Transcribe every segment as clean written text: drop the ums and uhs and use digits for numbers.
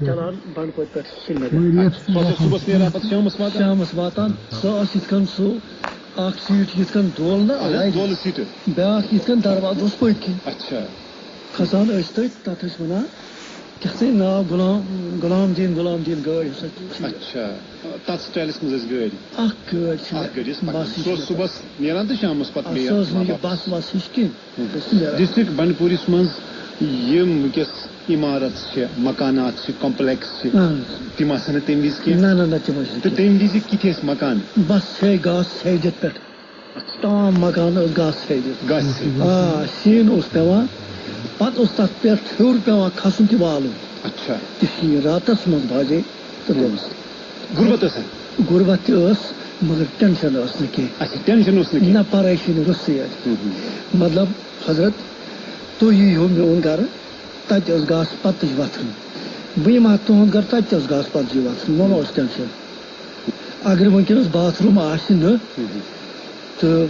چلان بنڈپور پہ سری نگر شامس واتان سہ سو اخ سیٹ یتھ دول نا سیٹ بیاکھ یتھ دروازہ اس پٔتۍ کِنۍ کھسان ٲسۍ تتھ ٲسۍ ونان کیٛاہ سا ناو غلام دین گٲڑۍ تتھ سٹایلس منٛز ٲسۍ گٲڑۍ اکھ گٲڑۍ بس صبحس نیران تہٕ شامس پتہٕ سۄ ٲس نہٕ یہِ بس وس ہِش کینٛہہ ڈسٹرک بنڈپورس منٛز یم ونکیٚس عمارت چھِ مکانات چھِ کمپلیکس چھِ تِم آسن نہٕ تمہِ وِزِ کینٛہہ نہ تِم ٲسۍ تہٕ تمہِ وِزِ کِتھ ٲسۍ مکان بس ژھیٚے گاسہٕ ژھیٚجِتھ پٮ۪ٹھ تمام مکان ٲسۍ گاسہٕ ژھیٚجِتھ شیٖن اوس پیٚوان پتہٕ اوس تتھ پٮ۪ٹھ ہیوٚر پیٚوان کھسُن تہِ والُن تہِ شیٖن راتس منٛز باجے غربت ٲس غربت تہِ ٲس مگر ٹینشن ٲس نہٕ کینٛہہ ٹینشن اوس نہ پریشٲنی روٚستٕے ٲس مطلب حضرت تُہۍ ییٖہو میون گرٕ تتہِ ٲس گاسہٕ پتٕچ وتھن بہٕ یِمہٕ ہا تُہُنٛد گرٕ تتہِ تہِ ٲس گاسہٕ پتچی وتھن مہ اوس ٹینشن اگر ونکیٚنس باتھ روٗم آسہِ نہٕ تہٕ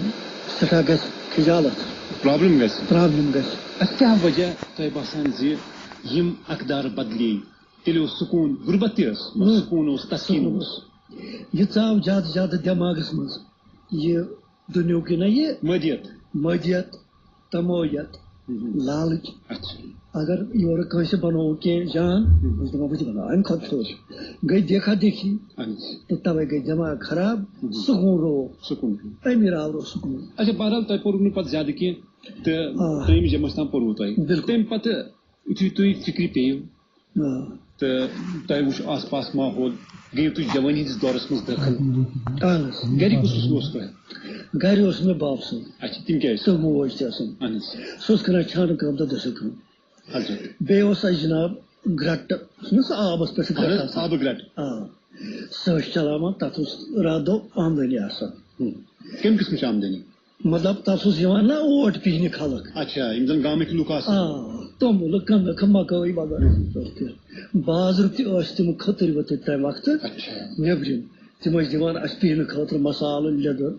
سٮ۪ٹھاہ گژھِ خجالت پرابلم گژھِ گژھِ کیٛاہ وجہ تۄہہِ باسان زِ یِم اقدار بدلے تیٚلہِ اوس سکوٗن غربت تہِ ٲس سکوٗن اوس تسکیٖن اوس یہِ ژاو زیادٕ دٮ۪ماغس منٛز یہِ دُنیُک یہِ نا یہِ مٲدیت تمویت لالٕچ اگر یورٕ کٲنٛسہِ بنوو کینٛہہ جان بہٕ دپان بہٕ تہِ بناو امہِ کھۄتہٕ تھوٚد گٔے دیکھا دیکھی تہٕ توے گٔے دٮ۪ماغ خراب سکوٗن رو تمی راو سکوٗن بہرحال تۄہہِ پوٚروٕ نہٕ پتہٕ زیادٕ کینٛہہ تہٕ ترٛیٚیِمہِ جمٲژ تام پوٚروٕ تۄہہِ تمہِ پتہٕ یُتھُے تُہۍ فِکرِ پیٚیِو تہٕ تۄہہِ وٕچھ آس پاس ماحول گٔیِو تُہۍ جوٲنی ہِنٛدِس دورس منٛز دٲخل گرِ کُس اوس تۄہہِ گرِ اوس مےٚ بب سُنٛد تِم کیٛاہ ٲسۍ تہٕ موج تہِ ٲسٕم سُہ اوس کران چھانہٕ کٲم تہٕ دٔسِل کٲم بیٚیہِ اوس اَسہِ جناب گرٛٹہٕ چھُنہ سُہ آبس پٮ۪ٹھ آبہٕ گرٛٹہٕ سُہ ٲسۍ چلاوان تتھ اوس راتہٕ دۄہ آمدٔنی آسان کمہِ قٕسمٕچ آمدٔنی مطلب تتھ اوس یِوان نا اوٹ پِہنہِ خلق یِم زن گامٕکۍ لُکھ آسان توٚمُل کٕنٕک مکٲے وغٲرٕ بازرٕ تہِ ٲسۍ تِم کھٔتٕرۍ ؤتٕرۍ تمہِ وقتہٕ نیبرِم تِم ٲسۍ دِوان اَسہِ پِہنہٕ خٲطرٕ مسالہٕ لیٚدٕر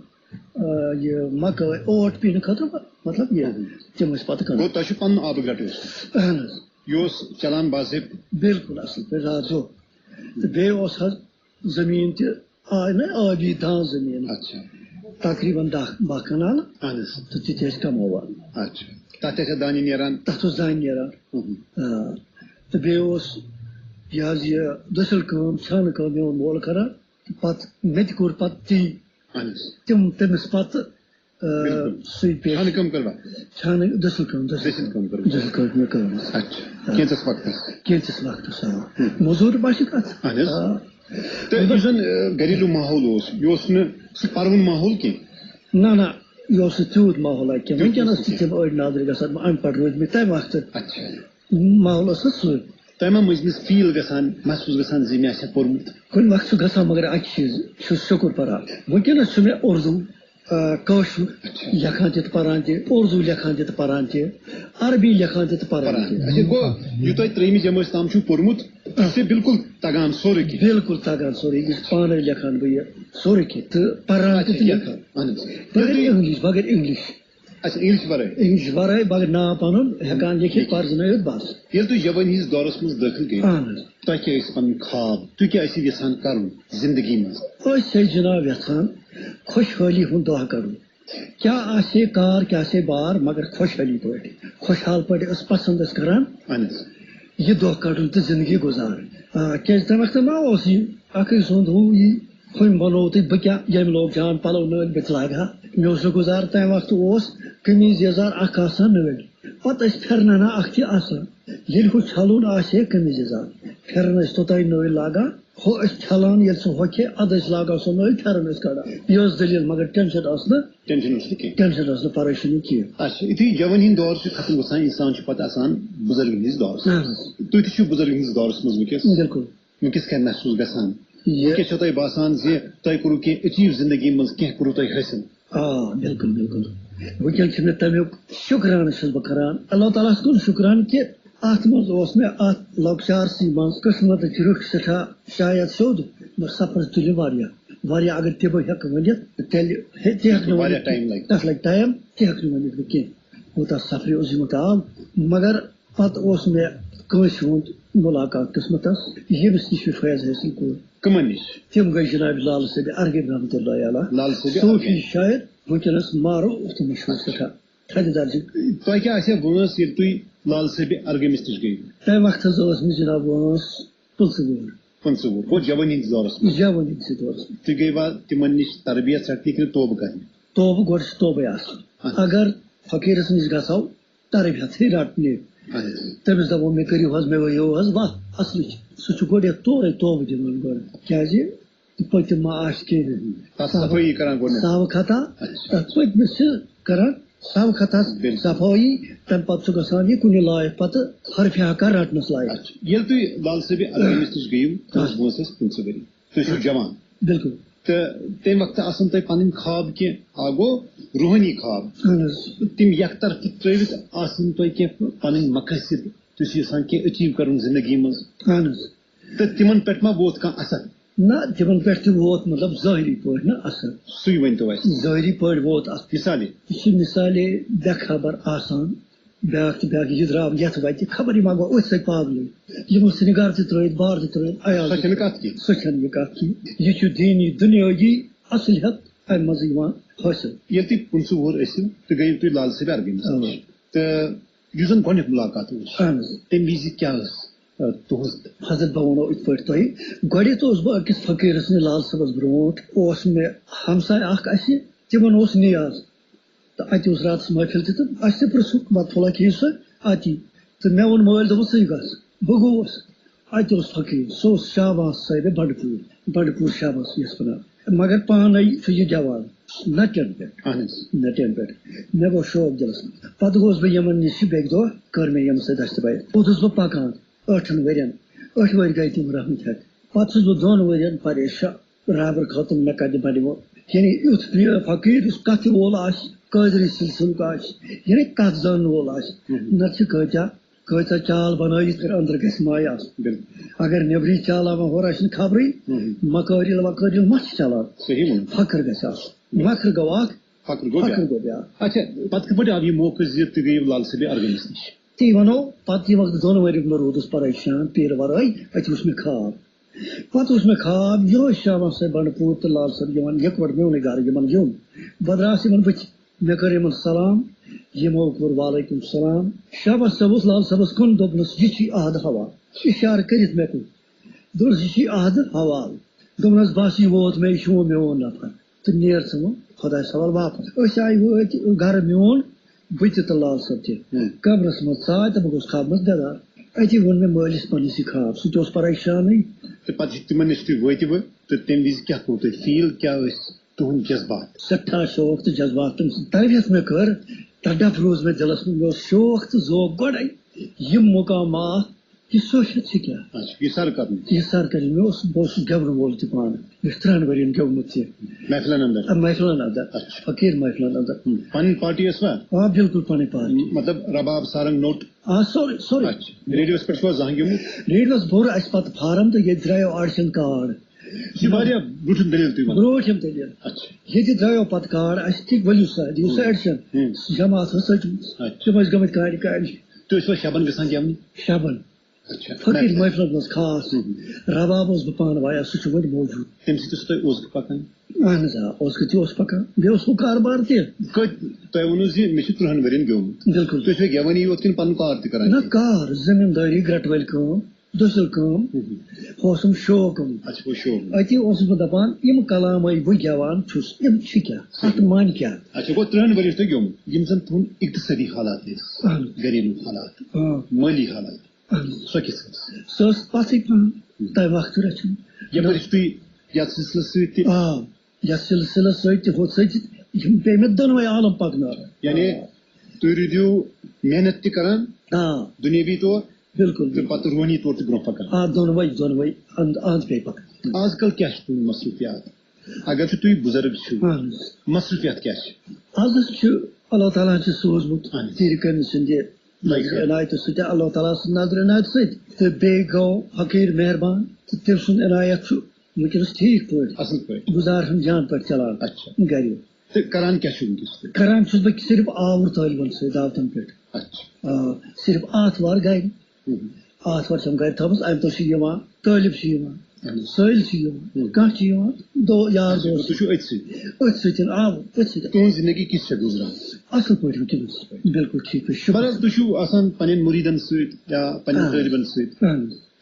یہِ مکٲے اوٹ پِہنہٕ خٲطرٕ مطلب یہِ تِم ٲسۍ پتہٕ کٕنان تۄہہِ چھُ پنُن آبہٕ گرٛٹہٕ اہن حظ یہِ اوس چلان باضٲبطہٕ بالکل اصل پٲٹھۍ راتھ دۄہ تہٕ بیٚیہِ اوس حظ زٔمیٖن تہِ نا ٲبی دان زٔمیٖن تقریٖبن 10-12 کنال تہٕ تہِ ٲسۍ کماوان تتھ ٲسۍ دانہِ نیران تتھ اوس دانہِ نیران تہٕ بیٚیہِ اوس یہِ حظ یہِ دٔسِل کٲم چھانہٕ کٲم میون مول کران پتہٕ مےٚ تہِ کوٚر پتہٕ تی تٔمِس پتہٕ سُے چھانہٕ دٔسِل کٲم مےٚ کٔرمٕژ کینٛژس وقتس موٚزوٗرۍ ما چھِ کتھ تہٕ یُس زن گریلوٗ ماحول اوس یہِ اوس نہٕ سُہ پروُن ماحول کینٛہہ نہ یہِ اوس نہٕ تیوٗت ماحولا کینٛہہ ونکیٚنس تہِ تِم أڑۍ نظرِ گژھان اَمہِ پتہٕ روٗدۍ تمہِ وقتہٕ ماحول اوس نہٕ سُے تۄہہِ ما مٔنٛزۍ مٔنٛزۍ فیٖل گژھان محسوٗس گژھان زِ مےٚ آسہِ ہا پوٚرمُت کُنہِ وقتہٕ چھُ گژھان مگر اکہِ چیٖز چھُس شُکُر پران ونکیٚنس چھُ مےٚ اُردو کٲشُر لیکھان تہِ تہٕ پران تہِ اُردو لیکھان تہِ تہٕ پران تہِ عربی لیکھان تہِ تہٕ پران تہِ گوٚو یہِ تۄہہِ 3مہِ جمٲژ تام چھُو پوٚرمُت تہِ چھُ بالکل تگان سورُے کینٛہہ بالکل تگان سورُے پانے لیکھان بہٕ یہِ سورُے کینٛہہ تہٕ پران تہِ لیکھان بغٲر انگلش ورٲے مگر ناو پنُن ہٮ۪کان لیکھِتھ پرزنٲوِتھ بس ییٚلہِ تُہۍ جوٲنی ہِنٛدِس دورس منٛز دٲخل گٔیِو تۄہہِ کیٛاہ ٲسۍ پنٕنۍ خواب تُہۍ کیٛاہ ٲسِو یژھان کرُن زندگی منٛز أسۍ ٲسۍ جناب یژھان خۄشحٲلی ہُنٛد دۄہ کڑُن کیٛاہ آسہِ کار کیٛاہ آسہِ بار مگر خۄشحٲلی پٲٹھۍ خۄشحال پٲٹھۍ ٲسۍ پسنٛد أسۍ کران یہِ دۄہ کڑُن تہٕ زندگی گُزارٕنۍ کیٛازِ تمہِ وقتہٕ ما اوس یہِ اکھٕے سُنٛد ہُہ یی ہُمۍ بنوو تہٕ بہٕ کیٛاہ ییٚمہِ لوگ جان پلو نٲلۍ بہٕ تہِ لاگہٕ ہا مےٚ اوس نہٕ گُزار تمہِ وقتہٕ اوس قمیٖض یزار اکھ آسان نٲلۍ پتہٕ ٲسۍ پھیرننا اکھ تہِ آسان ییٚلہِ ہُہ چھلُن آسہِ ہے قمیٖض یزار پھیرن ٲسۍ توٚتانۍ نٲلۍ لاگان ہُہ ٲسۍ چھلان ییٚلہِ سُہ ہۄکھِ اَدٕ ٲسۍ لاگان سُہ نٲلۍ پھیرن ٲسۍ کڑان یہِ ٲس دٔلیٖل مگر ٹینشن ٲس نہٕ پریشٲنی کینٛہہ یُتھُے جوٲنی ہُنٛد دور چھُ ختم گژھان انسان چھُ پتہٕ آسان بُزرگی ہِنٛدِس دورس تُہۍ تہِ چھِو بُزرگی ہِنٛدِس دورس منٛز بالکل ونکیٚس کیٛاہ محسوٗس گژھان ونکیٚس چھو تۄہہِ باسان زِ تۄہہِ کوٚروٕ کینٛہہ ایچیٖو زندگی منٛز کینٛہہ کوٚروٕ تۄہہِ حٲصِل بالکل ونکیٚن چھُ مےٚ تمیُک شُکرانہٕ چھُس بہٕ کران اللہ تعالیٰ ہس کُن شُکران کہِ اتھ منٛز اوس مےٚ اتھ لۄکچارسٕے منٛز قٕسمتٕچ رٕکھ سٮ۪ٹھاہ شاید سیوٚد بہٕ سفرس تُلہِ واریاہ اگر تہِ بہٕ ہٮ۪کہٕ ؤنِتھ تیٚلہِ تہِ ہٮ۪کہٕ نہٕ ؤنِتھ تتھ لگہِ ٹایم تہِ ہٮ۪کہٕ نہٕ ؤنِتھ بہٕ کینٛہہ کوٗتاہ سفرِ عظیٖمت آو مگر پتہ اوس مےٚ کٲنٛسہِ ہُنٛد مُلاقات قٕسمتس ییٚمِس نِش مےٚ فیض حٲصِل کوٚر. کٕمن نِش؟ تِم گٔے جناب لال صٲب ارغب رحمتہ اللہ علیہ صوفی شاعر وٕنکیٚنس معروٗف تہٕ مشہوٗر سٮ۪ٹھاہ تھدِ درجُک. تۄہہِ کیٛاہ آسہِ وٲنٛس ییٚلہِ تُہۍ لال صٲبِ ارغمِس نِش گٔیوٕ؟ تمہِ وقتہٕ حظ ٲس مےٚ جناب وٲنٛس 15 وُہُر. 15 وُہُر گوٚو جوٲنی ہِنٛدِس دورس منٛز. جوٲنی ہِنٛدِس دورس منٛز. تُہۍ گٔیوا تِمن نِش تربیت ژٹنہِ کِنہٕ توبہٕ کرنہِ؟ توبہٕ گۄڈٕ چھُ توبے آسان. اگر فقیٖرس نِش گژھو تربیتھٕے رٹنہِ تٔمِس دپو مےٚ کٔرِو حظ مےٚ ؤنِو حظ وتھ اصلٕچ سُہ چھُ گۄڈٕ تورے توبہٕ دِوان گۄڈٕ کیازِ پٔتِم ما آسہِ کینٛہہ صفٲیی کران گۄڈٕ سبہٕ خطا تتھ پٔتمِس چھِ کران سبہٕ خطاہس صفٲیی تمہِ پتہٕ چھُ گژھان یہِ کُنہِ لایق پتہٕ حرفہِ حقا رٹنس لایق. ییٚلہِ تُہۍ لال صٲبِ ارغمِس نِش گٔیِو تُہٕنٛز وٲنٛس ٲس 15 ؤری تُہۍ چھِو جوان. بالکل. تہٕ تمہِ وقتہٕ آسان تۄہہِ پنٕنۍ خواب کینٛہہ اکھ گوٚو روحٲنی خواب تِم یک طرفہٕ ترٲوِتھ آسان تۄہہِ کینٛہہ پنٕنۍ مقٲصد تُہۍ چھِو یژھان کینٛہہ أچیٖو کرُن زندگی منٛز. اہن حظ. تہٕ تِمن پٮ۪ٹھ ما ووت کانٛہہ اثر؟ نہ تِمن پٮ۪ٹھ تہِ ووت مطلب ظٲہری پٲٹھۍ نہ اثر. سُے ؤنۍتو اَسہِ. ظٲہری پٲٹھۍ ووت اثر. مثالے یہِ چھِ مثالے بے خبر آسان بیاکھ تہٕ بیاکھ یہِ درٛاو یتھ وتہِ خبر یہِ ما گوٚو أتھۍ سۭتۍ پاگلٕے یِمو سِنگار تہِ ترٲیِتھ بار تہِ ترٲیِتھ عیال. سۄ چھنہٕ کتھ کینٛہہ. سۄ چھنہٕ یہِ کتھ کینٛہہ. یہِ چھُ دیٖنی دُنیٲیی اصلِحت امہِ منٛزٕ یِوان حٲصِل. ییٚلہِ تُہۍ 15 وُہُر ٲسِو تہٕ گٔیِو تُہۍ لال صٲبِ ارغمِس نِش تہٕ یُس زن گۄڈنیُک مُلاقات اوس تمہِ وِزِ کیٛاہ ٲس تُہنٛز؟ حضرت بہٕ ونو یِتھ پٲٹھۍ تۄہہِ گۄڈٕنیتھ اوسُس بہٕ أکِس فقیٖرس نِش لال صٲبس برونٛٹھ اوس مےٚ ہمساے اکھ اسہِ تِمن اوس نِیاز تہٕ اَتہِ اوس راتس محفِل تہِ تہٕ اسہِ تہِ پرٛژھُکھ بتہٕ پھوٚلہ کھیٚیہِ سۄ اتی تہٕ مےٚ ووٚن مٲلۍ دوٚپُن ژٕے گژھ. بہٕ گوٚوُس اَتہِ اوس فقیٖر سُہ اوس شاباس صٲبہِ بنڈپوٗر شاباس یس ونان مگر پانے چھُ یہِ گٮ۪وان نٹٮ۪ن پٮ۪ٹھ. مےٚ گوٚو شوق دِلس منٛز. پتہٕ گوٚوُس بہٕ یِمن نِش بیٚکہِ دۄہ کٔر مےٚ یِمن سۭتۍ دستہٕ بایت اوسُس بہٕ پکان 8 ؤرین 8 ؤری گٔے تِم رحمت ہٮ۪تھ. پتہٕ چھُس بہٕ 2 ؤرین پریشان رابر خٲطرٕ مےٚ کتہِ بنِمو یعنی یُتھ فقیٖر یُس کتھِ وول آسہِ قٲدری سلسلُک آسہِ یعنی کتھ زانن وول آسہِ نتہٕ چھِ کۭژاہ چال بنٲیِتھ أنٛدرٕ گژھِ ماے آسُن. اگر نیبری چال آسان ہورٕ آسہِ نہٕ خبرٕے مکٲرِل وکٲرِل ما چھِ چلان. فخر گژھِ آسُن. فخر گوٚو اکھ فخر گوٚو بیٛاکھ. اچھا پتہٕ کِتھ پٲٹھۍ آو یہِ موقعہٕ زِ تُہۍ گٔیِو لال صٲبِ ارغمِس نِش؟ تی ونو پتہٕ یہِ وقت 2 ؤری بہٕ روٗدُس پریشان پیٖرٕ ورٲے اَتہِ وُچھ مےٚ خواب. پتہٕ وُچھ مےٚ خواب یِہوے شاباس صٲب بنڈپوٗر تہٕ لال صٲب یِوان یِکوَٹہٕ میونُے گرٕ یِمن یُن. بہٕ درٛاس یِمن بٕتھِ مےٚ کٔر یِمن سلام یِمو کوٚر وعلیکُم سلام. شاباس صٲب اوس لال صٲبس کُن دوٚپنس یہِ چھُے عہدٕ حوالہٕ اِشارٕ کٔرِتھ مےٚ کُن دوٚپنس یہِ چھُے عہدٕ حوالہٕ. دوٚپنس بس یہِ ووت مےٚ یہِ چھُ میون نفر تہٕ نیر ژٕ وۄنۍ خۄدایس حوالہٕ واپس. أسۍ آیہِ وٲتۍ گرٕ میون بہٕ تہِ تہٕ لال صٲب تہِ قبرس منٛز ژاے تہٕ بہٕ گوٚوس خوابہٕ منٛز بیدار. اتی ووٚن مےٚ مٲلِس پننِس یہِ خواب سُہ تہِ اوس پریشانٕے. تہٕ پتہٕ چھِ تِمن نِش تُہۍ وٲتِوٕ تہٕ تمہِ وِزِ کیٛاہ کوٚر تُہۍ فیٖل کیٛاہ ٲسۍ تُہنٛدۍ جذبات؟ سٮ۪ٹھاہ شوق تہٕ جذبات تٔمۍ سٕنٛز تربیت مےٚ کٔر تڑپ روٗز مےٚ دِلس منٛز مےٚ اوس شوق تہٕ ذوق گۄڈے یِم مقامات یہِ سوٗنچِتھ چھِ کیٛاہ یہِ سر کرٕنۍ. بہٕ اوسُس گٮ۪ونہٕ وول تہِ پانہٕ مےٚ چھُ 3 ؤرین گٮ۪ومُت تہِ محفلن انٛدر فقیٖر محفلن انٛدر. پنٕنۍ پارٹی ٲسوا؟ آ بالکل پنٕنۍ پارٹی مطلب رباب سارنگ نوٹ سورُے. ریڈیوس پٮ۪ٹھ چھُوا زانٛہہ گیومُت؟ ریڈیوس بوٚر اَسہِ پتہٕ فارم تہٕ ییٚتہِ درٛایو آڈِشن کارڈ. یہِ چھِ واریاہ برٛونٛٹھِم دٔلیٖل تُہۍ وَنان. برٛونٛٹھِم دٔلیٖل ییٚتہِ درٛایو پتہٕ کارڈ اَسہِ تہِ ؤلِو سا دِیِو سا ایڈِشن جماعت ٲس ژٔجمٕژ تِم ٲسۍ گٔمٕتۍ کارِ. تُہۍ ٲسوا شبن گژھان گٮ۪ونہِ؟ شبن فقیٖر محفلن منٛز خاص رباب اوسُس بہٕ پانہٕ وایان سُہ چھُ وۄنۍ موجوٗد. تمہِ سۭتۍ اوس تۄہہِ اوزکہٕ پکان؟ اہن حظ آ اوزکہٕ تہِ اوس پکان بیٚیہِ اوس ہُہ کاربار تہِ. تۄہہِ ووٚنوٕ زِ مےٚ چھُ 3 ؤرین گیومُت. بالکل. تُہۍ چھِوا گٮ۪وٲنی یوت کِنہٕ پنُن کار تہِ کران؟ نہ کار زٔمیٖندٲری گرٹہٕ وٲلۍ کٲم دٔسِل کٲم اوسُم شوق اتی اوسُس بہٕ دپان یِم کلامے بہٕ گٮ۪وان چھُس یِم چھِ کیٛاہ اتھ مانہِ کیٛاہ. اچھا گوٚو 3 ؤری چھُ تۄہہِ گیومُت. یِم زن تُہُنٛد اقتصٲدی حالات ٲسۍ گریلوٗ حالات مٲلی حالات سۄ کِژھ ٲس؟ سۄ ٲس پتھٕے پہن تمہِ وقتہٕ رچھان. یپٲرۍ چھِ تُہۍ یتھ سلسلس سۭتۍ تہِ؟ آ یتھ سلسلس سۭتۍ تہِ ہُتھ سۭتۍ یِم پیٚیہِ مےٚ دۄنوے عالم پکناوٕنۍ. یعنی تُہۍ روٗدِو محنت تہِ کران دُنیٲوی طور بالکل تہٕ پتہٕ روحٲنی طور تہِ برونٛہہ پکان. آ دۄنوے اند پیٚیہِ پکان. آز کل کیٛاہ چھِ تُہُنٛد مصروٗفیات؟ اگر تُہۍ بُزرگ چھِو مصروٗفیات کیٛاہ چھِ؟ آز چھُ اللہ تعالیٰ ہن چھُ سوٗزمُت پیٖرِ کٔمہِ سٕنٛدِ عنایتہٕ سۭتۍ اللہ تعالیٰ سٕنٛدِ نظرِ عنایتہٕ سۭتۍ تہٕ بیٚیہِ گوٚو فقیٖر مہربان تہٕ تٔمۍ سُنٛد عنایت چھُ وٕنکیٚنس ٹھیٖک پٲٹھۍ اصل پٲٹھۍ گُزار ہن جان پٲٹھۍ چلان گرِ. تہٕ کران کیٛاہ چھُ وٕنکیٚس؟ کران چھُس بہٕ صرف آوُر طٲلبن سۭتۍ دعوتن پٮ۪ٹھ. صرف آتوار گھر آتوار چھم گھر تھومٕژ امہِ دۄہ چھِ یِوان طٲلب چھِ یِوان سٲلۍ چھِ یِوان کانٛہہ چھِ یِوان یار دوس أتھۍ سۭتۍ آو أتھۍ سۭتۍ. تُہٕنٛز زندگی کِژھ چھےٚ گُزران؟ اَصٕل پٲٹھۍ وٕنکٮ۪نَس بالکل ٹھیٖک پٲٹھۍ. بہرحال تُہۍ چھِو آسان پنٕنٮ۪ن مُریٖدن سۭتۍ یا پنٕنٮ۪ن طٲلبن سۭتۍ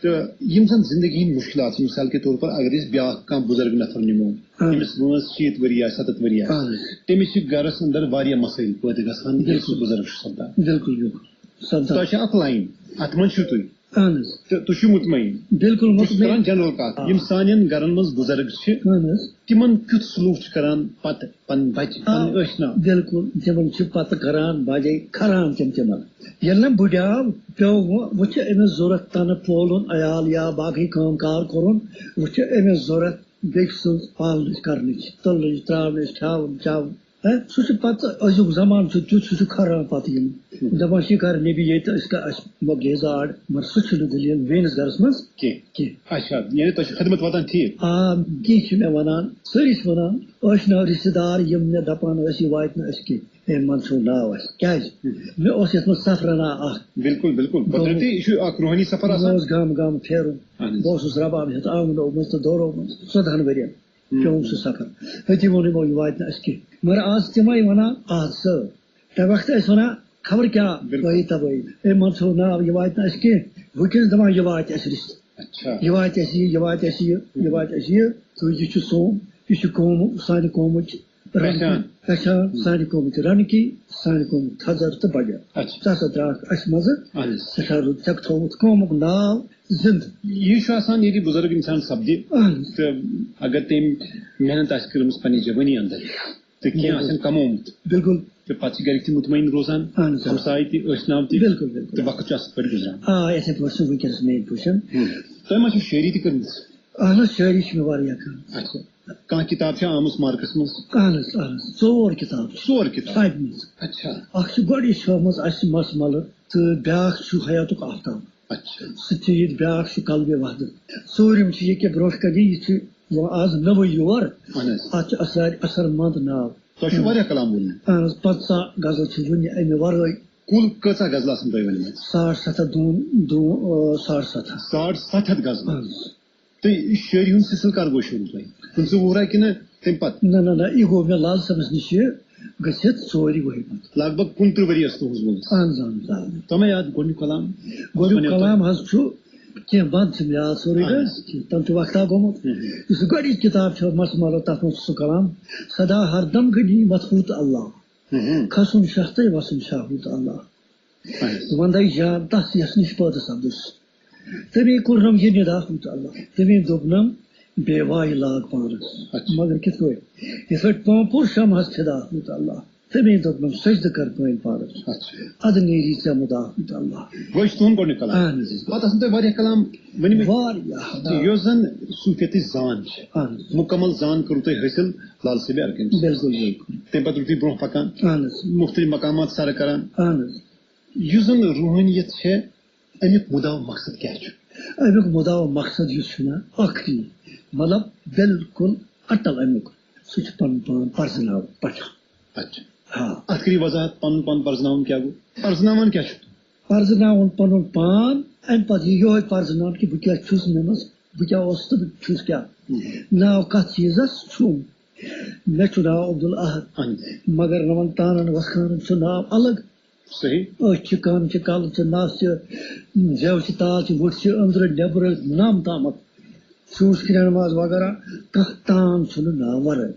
تہٕ یِم زن زندگی ہٕنٛدۍ مُشکلات چھِ مثال کے طور پر اگر أسۍ بیٛاکھ کانٛہہ بُزرگ نفر نِمو ییٚمِس وٲنٛس 60 ؤری آسہِ 70 ؤری آسہِ تٔمِس چھِ گرس انٛدر واریاہ مسٲیل پٲدٕ گژھان ییٚلہِ سُہ بُزرگ چھُ سپدان. بالکل بالکل تۄہہِ چھِ اکھ لاین اتھ منٛز چھِو تُہۍ تہٕ تُہۍ چھِو مطمعین بالکل کران جنرل کتھ یِم سانٮ۪ن گرن منٛز بُزرگ چھِ تِمن کیُتھ سلوٗک چھُ کران پتہٕ پنٕنۍ بچہِ پنٕنۍ ٲشنا؟ بالکل تِمن چھِ پتہٕ کران بجے کھران تِمن ییٚلہِ نہٕ بُڈیو پیوٚو وۄنۍ چھِ أمِس ضروٗرت تنہٕ پولُن عیال یا باقٕے کٲم کار کوٚرُن وۄنۍ چھِ أمِس ضروٗرت بیٚکہِ سٕنٛز پالنٕچ کرنٕچ تُلنٕچ تراونٕچ کھٮ۪وُن چٮ۪وُن سُہ چھُ پتہٕ أزیُک زمانہٕ چھُ تیُتھ سُہ چھُ کھران پتہٕ یِم دپان چھِ یہِ کر نبی ییٚتہِ أسۍ گیزاڑ مگر سُہ چھُنہٕ دٔلیٖل میٲنِس گرس منٛز کینٛہہ. خدمت واتان ٹھیٖک؟ کینٛہہ چھِ مےٚ ونان سٲری چھِ ونان ٲشنا رشتہٕ دار یِم مےٚ دپان ٲسۍ یہِ واتہِ نہٕ اَسہِ کینٛہہ ہے منصوٗر ناو اَسہِ کیٛازِ مےٚ اوس یتھ منٛز سفرنا اکھ بالکل بالکل روحٲنی سفر مےٚ اوس گامہٕ گامہٕ پھیرُن بہٕ اوسُس رباب ہٮ۪تھ آمنومُت تہٕ دورمُت 14 ؤرین پیوٚم سُہ سفر أتی ووٚن یِمو یہِ واتہِ نہٕ اَسہِ کینٛہہ مگر آز تِمے ونان سر تمہِ وقتہٕ ٲسۍ ونان خبر کیٛاہ بٲیی تبٲیی ہے منصوٗر ناو یہِ واتہِ نہٕ اَسہِ کینٛہہ وٕنکٮ۪نس دپان یہِ واتہِ اَسہِ رشتہٕ یہِ واتہِ اَسہِ یہِ واتہِ اَسہِ یہِ واتہِ اَسہِ یہِ تہٕ یہِ چھُ سون یہِ چھُ قوم سانہِ قومٕچ پہچان سانہِ قومٕچ رنکی سانہِ قومُک تھزر تہٕ بجر ژٕ ہسا درٛاکھ اَسہِ منٛزٕ سٮ۪ٹھاہ رُت ژےٚ تھوٚومُت قومُک ناو زِنٛدٕ. یہِ چھُ آسان ییٚلہِ بُزرگ اِنسان سپدِ تہٕ اگر تٔمۍ محنت آسہِ کٔرمٕژ پننہِ جوٲنی انٛدر تہٕ کینٛہہ آسن کمومُت بالکل تہٕ پتہٕ چھِ گرِکۍ تہِ مطمعین روزان ہمساے تہِ ٲشناو تہِ بالکل بالکل تہٕ وقت چھُ اصل پٲٹھۍ گُزران. یِتھٕے پٲٹھۍ چھُ وٕنکٮ۪نس میٲنۍ پوزیشن. تۄہہِ ما چھُو شٲعری تہِ کٔرمٕژ؟ اہن حظ شٲعری چھِ مےٚ واریاہ کٔرمٕژ. اچھا کانٛہہ کِتاب چھےٚ آمٕژ مارکس منٛز؟ اہن حظ 4 کِتاب چھاپمٕژ. اچھا اکھ چھِ گۄڈٕ یہِ چھٲومٕژ اَسہِ مسملہٕ تہٕ بیٛاکھ چھُ حیاتُک آفتاب سُہ تہِ ییٚتہِ بیٛاکھ چھُ قلبِ وحدت. ژوٗرِم چھُ یہِ کہِ برونٛٹھ کَنہِ یہِ چھُ یِوان آز نوٚوٕے یور اتھ چھُ اثر مند ناو. تۄہہِ چھُ واریاہ کلام ووٚنمُت. اہن حظ 15 غزل چھِ وُنہِ اَمہِ ورٲے. کُل کۭژاہ غزلہٕ آسن تۄہہِ ؤنمٕژ؟ 750 غزلہٕ. تہٕ شٲعری ہُنٛد سلسلہٕ کر گوٚو شروٗع تۄہہِ؟ 15 وُہرا کِنہٕ تمہِ پتہٕ؟ نہ یہِ گوٚو مےٚ لال صٲبس نِش گٔژھِتھ 4 ؤری پتہٕ لگ بگ 15 ؤری ٲس تُہنٛز وٲنٛس. اہن حظ اہن حظ. تۄہہِ یاد گۄڈنیُک کلام؟ گۄڈنیُک کلام حظ چھُ کینٛہہ بنٛد چھُم یاد سورُے تِم چھُ وقتا گوٚمُت. یُس گۄڈٕنِچ کِتاب چھِ مسملہٕ تتھ منٛز چھُ سُہ کلام سدا ہردم گٔنی مدہوٗت اللہ کھسُن شاہ تہٕ وسُن شاہوٗت اللہ ونٛدے جان تس یس نِش پٲدٕ سپدُس تٔمی کوٚرنم یہِ نِداہوٗت اللہ تٔمی دوٚپنم بے وایہِ لاگ پانس. مگر کِتھ پٲٹھۍ یِتھ پٲٹھۍ پانٛپور شمہس فِداہوٗت اللہ تٔمی دوٚپنم سجدٕ کر پٲنۍ پانس ادٕ نیری ژےٚ مُداہوٗت اللہ. گوٚو چھُ تُہُنٛد گۄڈنیُک کلام. پتہٕ آسن تۄہہِ واریاہ کلام ؤنمٕتۍ. واریاہ یۄس زن صوٗفیتٕچ زان چھِ مُکمل زان کٔرٕو تۄہہِ حٲصِل لال صٲبِ ارکن. بالکل بالکل. تمہِ پتہٕ روٗدۍ تُہۍ برونٛہہ پکان مختلف مقامات سر کران. اہن حظ. یُس زن روحٲنیت چھےٚ امیُک مُدا و مقصد کیٛاہ چھُ؟ امیُک مُدا و مقصد یُس چھُ نا ٲخری مطلب بالکل اٹل امیُک سُہ چھُ پنُن پان پرزناوُن پٹھان. اچھا اتھ کٔرِو وضاحت پنُن پان پرزناوُن کیٛاہ گوٚو؟ پرزناوان کیٛاہ چھُ؟ پرزناوُن پنُن پان امہِ پتہٕ یِہوے پرزناوُن کہِ بہٕ کیٛاہ چھُس مےٚ منٛز بہٕ کیٛاہ اوسُس تہٕ بہٕ چھُس کیٛاہ. ناو کتھ چیٖزس چھُم مےٚ چھُ ناو عبدالاحد مگر نمن تانن وسخانن چھُ ناو الگ. أچھ چھِ کن چھِ کلہٕ چھِ نس چھِ زٮ۪و چھِ تال چھِ وٕٹھ چھِ أنٛدرٕ نٮ۪برٕ نام تامتھ ژوٗنٛٹھۍ کھِرٮ۪ن منٛز وغیرہ کانٛہہ تام چھُنہٕ ناو ورٲے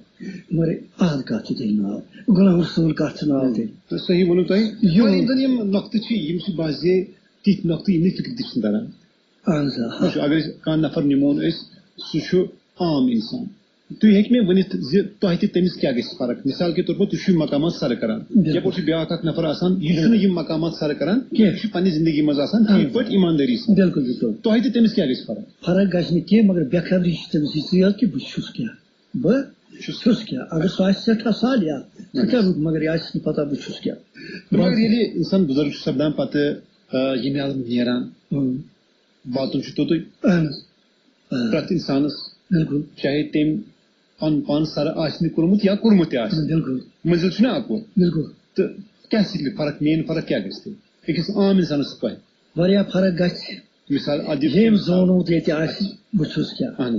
مگر احد کتھ چھُ تیٚلہِ ناو غلام رسوٗل کتھ چھُ ناو تیٚلہِ. صحیح ووٚنوٕ تۄہہِ. یِم نۄقطہٕ چھِ یِم چھِ باسے تِتھۍ نۄقطہٕ یِم نہٕ فِکرِ تہِ چھِنہٕ تران. اہن حظ. اگر أسۍ کانٛہہ نفر نِمون أسۍ سُہ چھُ عام اِنسان تُہۍ ہیٚکہِ مےٚ ؤنِتھ زِ تۄہہِ تہِ تٔمِس کیٛاہ گژھِ فرق؟ مِثال کے طور پر تُہۍ چھِو یِم مقامات سر کران یپٲرۍ چھُ بیٛاکھ اکھ نفر آسان یہِ چھُنہٕ یِم مقامات سر کران کینٛہہ یہِ چھُ پننہِ زندگی منٛز آسان ٹھیٖک پٲٹھۍ ایٖماندٲری سان. بالکل بالکل. تۄہہِ تہِ تٔمِس کیٛاہ گژھِ فرق؟ فرق گژھِ نہٕ کینٛہہ مگر بے خبری چھِ تٔمِس یِژٕے یٲژ کہِ بہٕ چھُس کیٛاہ بہٕ چھُس کیٛاہ. اگر سُہ آسہِ سٮ۪ٹھاہ صالح سُہ کیٛاہ روٗد مگر یہِ آسہِ نہٕ پتہ بہٕ چھُس کیٛاہ. مگر ییٚلہِ اِنسان بُزرگ چھُ سپدان پتہٕ ییٚمہِ عالمہٕ نیران واتُن چھُ توٚتُے. اہن حظ. پرٛٮ۪تھ اِنسانس بالکل چاہے تٔمۍ پنُن پان سر آسہِ نہٕ کوٚرمُت یا کوٚرمُت تہِ آسہِ بالکل مٔنزِل چھُنہ اکوے. بالکل. تہٕ کیا سکھ فرق مین فرق کیا گژھِ أکِس عام اِنسانس پاے واریاہ فرق گژھِ مثال ییٚمۍ زونمُت ییٚتہِ آسہِ بہٕ چھُس کیٛاہ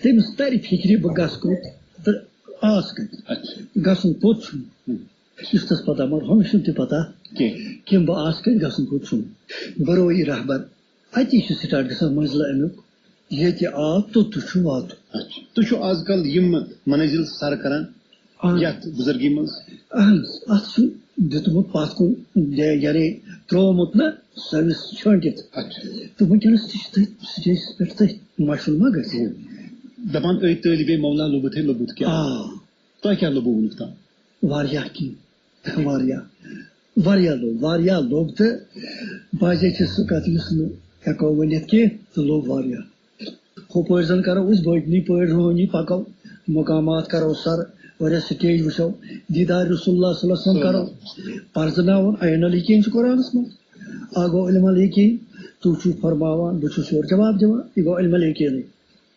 تٔمِس ترِ فِکرِ بہٕ گژھٕ کوٚت تہٕ آس کتہِ گژھُن کوٚت چھُم یُس تس پتہ مگر ہُمِس چھُنہٕ تہِ پتہ کیٚنٛہہ بہٕ آس کتہِ گژھُن کوٚت چھُم بروئی رہبر اتی چھُ سٹارٹ گژھان منزلہٕ امیُک ییٚتہِ آو توٚتتھ چھُ واتُن تُہۍ چھُو آز کل یِم منٲزِل سر کران یتھ بُزرگی منٛز اہن حظ اتھ چھُ دیُتمُت پتھ کُن یعنی ترٛوومُت نہ سٔروِس چھٲنٹِتھ تہٕ وٕنکیٚنس تہِ چھِ تٔتھۍ سٹیجس پٮ۪ٹھ تٔتھۍ مشہوٗر ما گژھِ دپان أتھۍ طٲلبِ مولا لوٚبُتھ ہے لوٚبُتھ کیٛاہ تۄہہِ کیٛاہ لوٚبوٕ وُنیُک تام واریاہ کینٛہہ واریاہ لوٚب تہٕ بازے چھِ سُہ کتھ یُس نہٕ ہٮ۪کو ؤنِتھ کینٛہہ تہٕ لوٚب واریاہ ہُپٲرۍ زن کرو أسۍ بٔڑنی پٲٹھۍ روحٲنی پکو مقامات کرو سر واریاہ سٹیج وٕچھو دیٖدار رسول اللہ صلی اللہ علیہ وسلم کرو پرزناوُن عین الیقین چھُ قرآنس منٛز اکھ گوٚو علم الیقین تُہۍ چھِو فرماوان بہٕ چھُس یورٕ جواب دِوان یہِ گوٚو علم الیقینٕے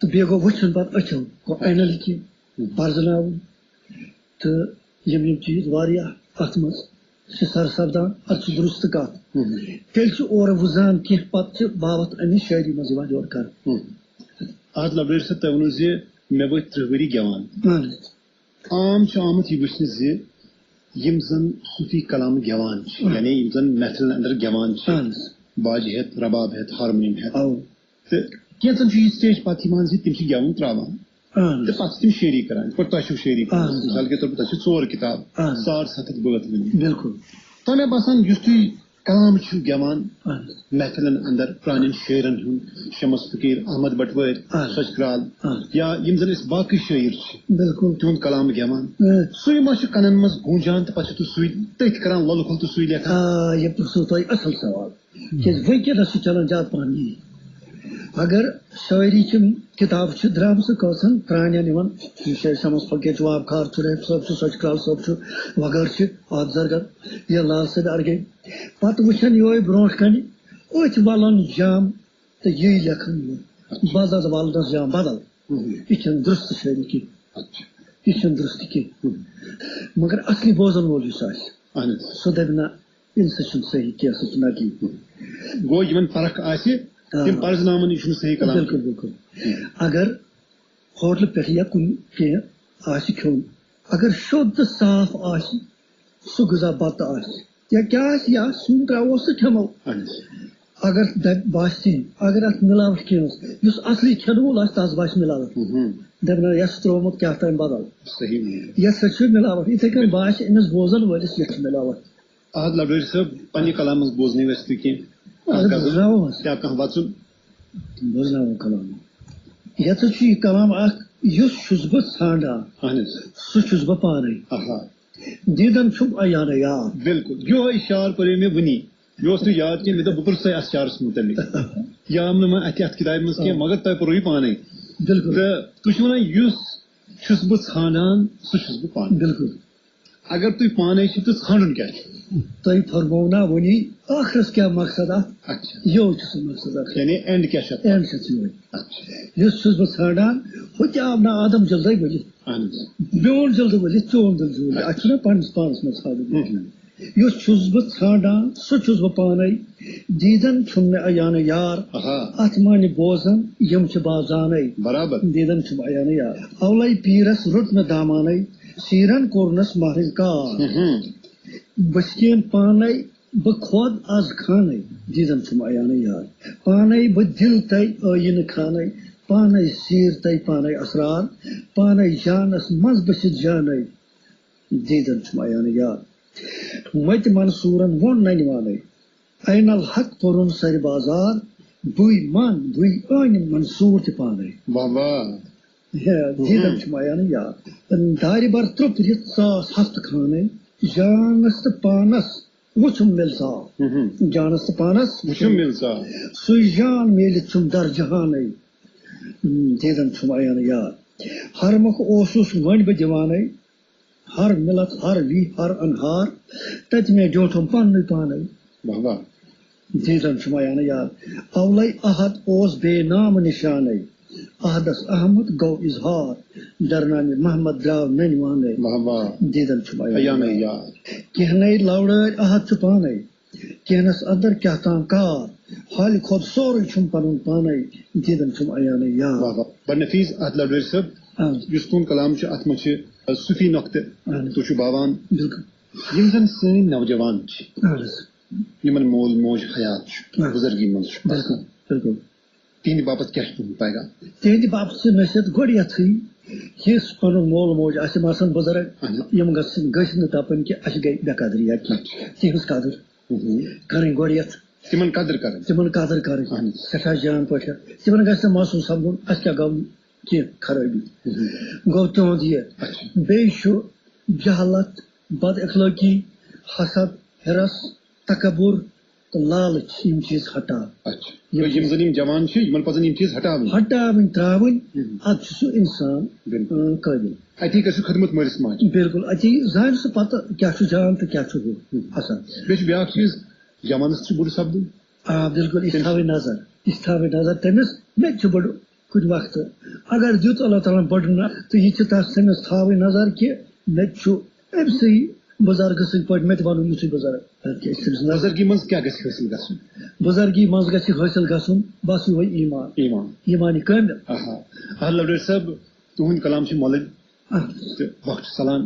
تہٕ بیٚیہِ گوٚو وٕچھُن پتہٕ أچھو گوٚو عین الیقین پرزناوُن تہٕ یِم چیٖز واریاہ اتھ منٛز چھِ سر سپدان اتھ چھُ درست کتھ تیٚلہِ چھُ اورٕ وُزان کینٛہہ پتہٕ چھِ بابت امہِ شٲعری منٛز یِوان یورٕ کرنہٕ آز لبریڈ صٲب تۄہہِ ووٚنوٕ زِ مےٚ وٲتۍ 30 ؤری گٮ۪وان عام چھُ آمُت یہِ وٕچھنہٕ زِ یِم زن صوٗفی کلام گٮ۪وان چھِ یعنی یِم زن محفلن انٛدر گٮ۪وان چھِ باجہِ ہٮ۪تھ رباب ہٮ۪تھ ہارمونیم ہٮ۪تھ تہٕ کینٛژن چھُ یہِ سٹیج پتہٕ یِوان زِ تِم چھِ گٮ۪وُن تراوان تہٕ پتہٕ چھِ تِم شٲعری کران یِتھ پٲٹھۍ تۄہہِ چھُو شٲعری کران مثال کے طور پر تۄہہِ چھِ 4 کِتاب 700 بٲتھ ؤنِتھ بالکل تۄہہِ مےٚ باسان یُس تُہۍ کلام چھُو گٮ۪وان محفلن انٛدر پرانٮ۪ن شٲعرن ہُنٛد شمس فقیٖر احمد بٹوٲرۍ سچ کرال یا یِم زن أسۍ باقٕے شٲعر چھِ بالکل تِہُنٛد کلام گٮ۪وان سُے ما چھُ کنن منٛز گوٗنجان تہٕ پتہٕ چھُ تُہۍ سُے تٔتھۍ کران لۄلہٕ کھول تہٕ سُے لیکھان یہِ پرٛژھوٗ تۄہہِ اصل سوال کیٛازِ وٕنکیٚنس چھُ چلان زیادٕ پہن یی اگر شٲعری چھِ کِتابہٕ چھِ درامژٕ کٲژن پرانٮ۪ن یِمن شاید شمس فقیٖر چھُ واب خار چھُ ریف صٲب چھُ سچ کرال صٲب چھُ وغٲرٕ چھِ آبزرگر یا لال صٲب ارگے پتہٕ وٕچھن یِہوے برونٛٹھ کنہِ أتھۍ ولن جام تہٕ یی لیکھن بدل ولنس جام بدل یہِ چھنہٕ درست شٲعری کینٛہہ یہِ چھنہٕ درست کینٛہہ مگر اصلی بوزن وول یُس آسہِ سُہ دپہِ نہ سُہ چھُنہٕ صحیح کینٛہہ سُہ چھُ نقلی گوٚو یِمن فرق آسہِ تِم پرزناوان یہِ چھُنہٕ صحیح کلام بالکل بالکل اگر ہوٹلہٕ پٮ۪ٹھ یا کُنہِ کینٛہہ آسہِ کھیوٚن اگر شوٚد تہٕ صاف آسہِ سُہ غذا بتہٕ آسہِ یا کیٛاہ آسہِ یا سیُن تراوہوس تہٕ کھٮ۪مو اگر دپہِ باسہِ اگر اتھ مِلاوٹ کینٛہہ اوس یُس اصلی کھٮ۪نہٕ وول آسہِ تس باسہِ مِلاوٹ دپہِ نہ یس تروومُت کیٛاہ تام بدل یتھ سۭتۍ چھُ مِلاوٹ یِتھٕے کٔنۍ باسہِ أمِس بوزن وٲلِس یہِ چھُ مِلاوٹ آز لبریڈ صٲب پننہِ کلام منٛز بوزنٲوِو اَسہِ تُہۍ کینٛہہ کیٛاہ کانٛہہ وَژُن بوزناوو کلام یَتھ چھُ یہِ کلام اکھ یُس چھُس بہٕ ژھانڈان سُہ چھُس بہٕ پانے دیٖدن چھُم عیانے یاد بالکل یِہوے شعر پریو مےٚ وُنی مےٚ اوس نہٕ یاد کینٛہہ مےٚ دوٚپ بہٕ پرٛژھٕ تۄہہِ اتھ شعرس مُتعلِق یہِ آو نہٕ وۄنۍ اتھ کِتابہِ منٛز کینٛہہ مگر تۄہہِ پوٚروٕ یہِ پانے بالکل تہٕ تُہۍ چھِو ونان یُس چھُس بہٕ ژھانڈان سُہ چھُس بہٕ پانے بالکل اگر تُہۍ پانے چھِو تہٕ ژھانڈُن کیٛاہ چھُ تۄہہِ فرموو نا وُنی ٲخرس کیٛاہ مقصد اتھ یِہوے چھُ سُہ مقصد اتھ یعنی اینڈ کیٛاہ چھُ اینڈ چھُ یِہوے یُس چھُس بہٕ ژھانڈان ہُہ تہِ آو نہٕ آدم جلدی ؤلِتھ میون جلدی ؤلِتھ چون دِل ؤلِتھ اَتھ چھُنہ پننِس پانس منٛز ژھانڈُن یُس چھُس بہٕ ژھانڈان سُہ چھُس بہٕ پانے دیٖدن چھُم مےٚ عیانے یار اتھ مانہِ بوزن یِم چھِ بازانے برابر دیٖدن چھُم عیانے یار اولے پیٖرس روٚٹ مےٚ دامانے سیٖرن کوٚرنس مہرٕنۍ کار بہٕ چھِکین پانے بہٕ کھوٚد آز خانے دیٖدن چھُم عیانے یار پانے بہٕ دِل تے ٲیِنہٕ خانے پانے سیٖر تے پانے اسرار پانے جانس منٛز بٔسِتھ جانے دیٖدن چھُم عیانے یار متہِ منصوٗرن ووٚن ننہِ وانے عین الحق توٚرُن سرِ بازار بٕے من بٕے أنۍ منصوٗر تہِ پانے دیٖدن چھُم عیانے یار دارِ بر ترٛوپرِتھ ژاس ہفتہٕ خانے جانس تہٕ پانس وٕچھُم مِل صاف جانس تہٕ پانس سُے جان میلِتھ چھُم در جہانے دیٖدن چھُم عیانے یار ہر مۄکھ اوسُس وۄنۍ بہٕ دِوانَے ہر مِلت ہر وی ہر انہار تتہِ مےٚ ڈیوٹھُم پننُے پانے دیٖدن چھُم عیانے یار اولے احد اوس بے نام نِشانے احدس احمد گو اظہار درنامِ محمد درٛاو ننہِ وانَے دیٖدن چھُم عیان کینٛہہ نَے لوڑٲے احد چھُ پانے کینٛہس اندر کیٛاہ تام کار حالہِ کھۄتہٕ سورُے چھُم پنُن پانے دیٖدن چھُم عیانَے یار. بڑ نفیس احد لوڑٲے صٲب یُس تُہُنٛد کلام چھُ اتھ منٛز چھِ صوفی نۄقطہٕ تُہۍ چھِو باوان یِم زن سٲنۍ نوجوان چھِ یِمن مول موج حیات چھُ بُزرگی منٛز چھُ بالکل تِہنٛدِ باپتھ کیٛاہ چھُ تُہُنٛد پیغام؟ تِہنٛدِ باپتھ چھِ نصیحت گۄڈٕ یَتھٕے یُس پنُن مول موج آسہِ یِم آسن بُزرگ یِم گٔژھۍ نہٕ دپٕنۍ کہِ اَسہِ گٔے بے قدریا کینٛہہ تِہنٛز قدٕر کرٕنۍ گۄڈٕنیتھ تِمن قدر کرٕنۍ سٮ۪ٹھاہ جان پٲٹھۍ تِمن گژھِ نہٕ محسوٗس سپدُن اَسہِ کیٛاہ گوٚو کینٛہہ خرٲبی گوٚو تِہُنٛد یہِ بیٚیہِ چھُ جہالت بد اخلٲقی حسد حِرس تکبر تہٕ لالٕچ یِم چیٖز ہٹاو یِم زن یِم جوان چھِ یِمن پزن یِم چیٖز ہٹاوٕنۍ ترٛاوٕنۍ ادٕ چھُ سُہ انسان قٲبِل اتی گژھِ خدمت مٲلِس ماجہِ بالکل اتی زانہِ سُہ پتہٕ کیٛاہ چھُ جان تہٕ کیٛاہ چھُ ہُہ حسن. بیٚیہِ چھُ بیٛاکھ چیٖز جوانس چھُ بُرٕ سپدُن بالکل یہِ تھاوٕنۍ نظر تٔمِس مےٚ تہِ چھُ بُڑٕ کُنہِ وقتہٕ اگر دیُت اللہ تعالیٰ بڑُن تہٕ یہِ چھِ تٔمِس تھاوٕنۍ نظر کہِ مےٚ تہِ چھُ أمسٕے بُزرگہٕ سٕنٛدۍ پٲٹھۍ مےٚ تہِ بنُن یُتھُے بُزرگ. بُزرگی منٛز کیٛاہ گژھِ حٲصِل گژھُن؟ بُزرگی منٛز گژھِ حٲصِل گژھُن بس یِہوے ایٖمان کٲمِل. احد لوڑٲے صٲب تُہُنٛد کلام چھُ مۄلٕنۍ تہٕ وقت چھُ ژلان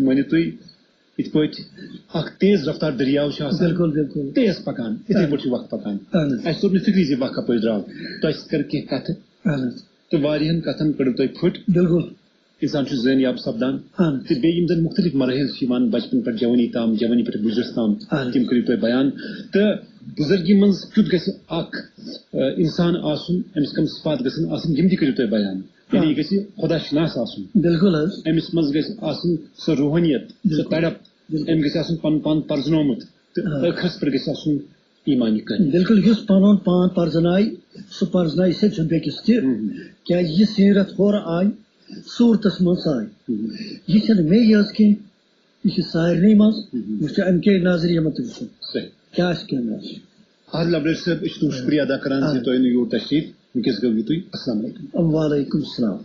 مٲنِو تُہۍ یِتھ پٲٹھۍ اکھ تیز رفتار دٔریاو چھُ آسان بالکل تیز پکان یِتھٕے پٲٹھۍ چھُ وقت پکان اَسہِ توٚر نہٕ فِکری زِ وقت کپٲرۍ درٛاو تۄہہِ سۭتۍ کٔر کینٛہہ کتھٕ تہٕ واریاہن کتھن کٔڑِو تۄہہِ پھٕٹ. بالکل انسان چھُ زٲنیاب سپدان تہٕ بیٚیہِ یِم زن مختلف مراحل چھِ یِوان بچپن پٮ۪ٹھ جوانی تام جوانی پٮ۪ٹھ بُزرس تام تِم کٔرِو تۄہہِ بیان تہٕ بُزرگی منٛز کیُتھ گژھِ اکھ انسان آسُن أمِس کم صفات گژھن آسٕنۍ یِم تہِ کٔرِو تۄہہِ بیان یعنی یہِ گژھِ خۄدا شناس آسُن. بالکل حظ أمِس منٛز گژھِ آسٕنۍ سۄ روحٲنیت سۄ تڑپ أمۍ گژھِ آسُن پنُن پان پرزنومُت تہٕ ٲخرس پٮ۪ٹھ گژھِ آسُن ایٖمانی کٲم. بالکل یُس پنُن پان پرزنایہِ سُہ پرزنایہِ سیٚود بیٚکِس تہِ کیٛازِ یہِ سیٖرت ہورٕ آیہِ صوٗرتس منٛز آیہِ یہِ چھنہٕ مے یٲژ کینٛہہ یہِ چھِ سارنٕے منٛز یہِ چھُ امہِ کے نظریہِ منٛز تہِ وٕچھُن کیٛاہ آسہِ کیٛاہ نہٕ آسہِ. احد لوڑٲے صٲب أسۍ چھِ تُہُنٛد شُکریہ ادا کران زِ تۄہہِ أنِو یور تشریٖف وٕنکیٚس گوٚو یِتُے. السلام علیکُم. وعلیکُم السلام.